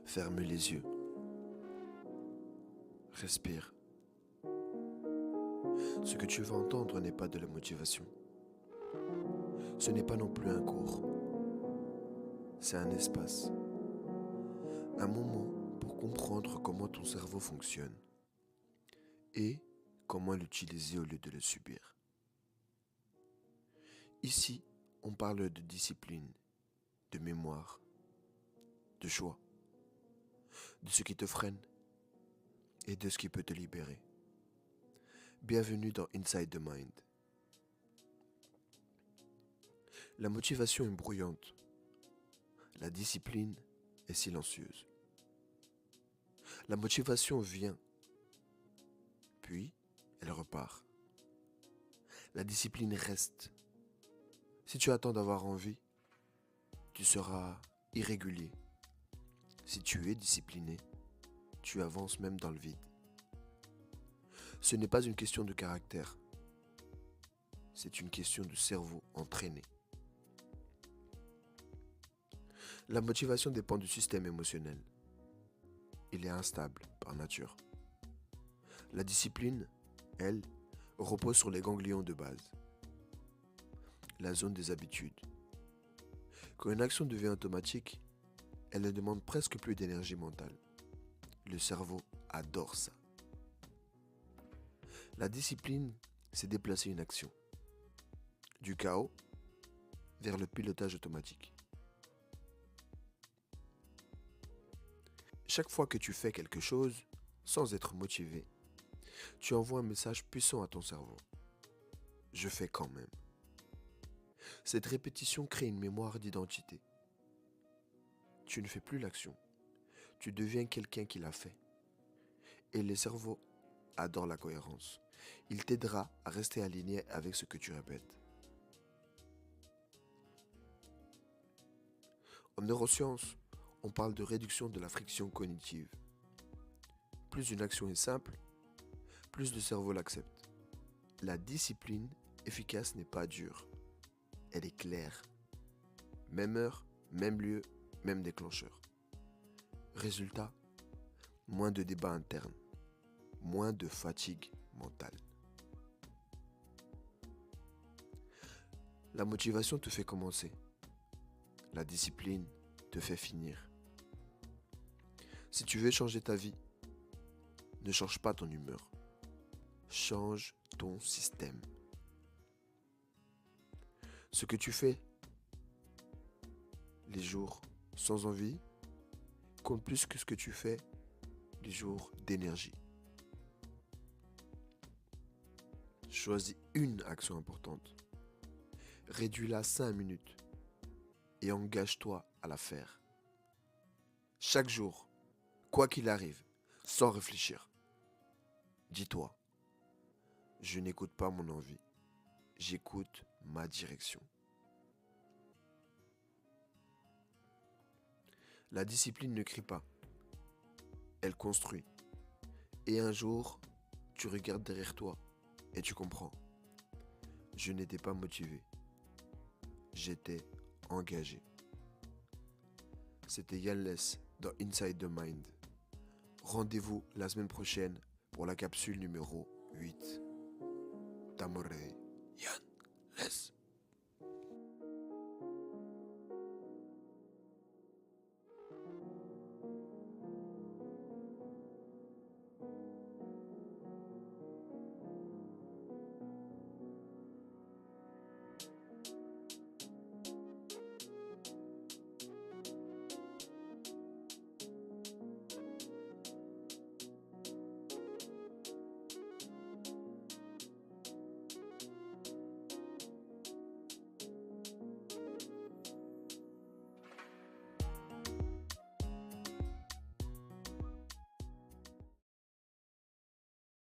Ferme les yeux. Respire. Ce que tu vas entendre n'est pas de la motivation. Ce n'est pas non plus un cours. C'est un espace. Un moment pour comprendre comment ton cerveau fonctionne et comment l'utiliser au lieu de le subir. Ici, on parle de discipline, de mémoire, de choix, de ce qui te freine et de ce qui peut te libérer. Bienvenue dans Inside the Mind. La motivation est brouillante. La discipline est silencieuse. La motivation vient, puis elle repart. La discipline reste. Si tu attends d'avoir envie, tu seras irrégulier. Si tu es discipliné, tu avances même dans le vide. Ce n'est pas une question de caractère, c'est une question de cerveau entraîné. La motivation dépend du système émotionnel. Il est instable par nature. La discipline, elle, repose sur les ganglions de base, la zone des habitudes. Quand une action devient automatique, elle ne demande presque plus d'énergie mentale. Le cerveau adore ça. La discipline, c'est déplacer une action du chaos vers le pilotage automatique. Chaque fois que tu fais quelque chose sans être motivé, tu envoies un message puissant à ton cerveau. Je fais quand même. Cette répétition crée une mémoire d'identité. Tu ne fais plus l'action. Tu deviens quelqu'un qui l'a fait. Et le cerveau adore la cohérence. Il t'aidera à rester aligné avec ce que tu répètes. En neurosciences, on parle de réduction de la friction cognitive. Plus une action est simple, plus le cerveau l'accepte. La discipline efficace n'est pas dure. Elle est claire. Même heure, même lieu, même déclencheur. Résultat, moins de débats internes, moins de fatigue mentale. La motivation te fait commencer. La discipline te fait finir. Si tu veux changer ta vie, ne change pas ton humeur. Change ton système. Ce que tu fais les jours sans envie compte plus que ce que tu fais les jours d'énergie. Choisis une action importante. Réduis-la à 5 minutes et engage-toi à la faire. Chaque jour, quoi qu'il arrive, sans réfléchir. Dis-toi, je n'écoute pas mon envie, j'écoute ma direction. La discipline ne crie pas, elle construit. Et un jour, tu regardes derrière toi et tu comprends. Je n'étais pas motivé, j'étais engagé. C'était Yanless dans Inside the Mind. Rendez-vous la semaine prochaine pour la capsule numéro 8. Tamorei Yanless.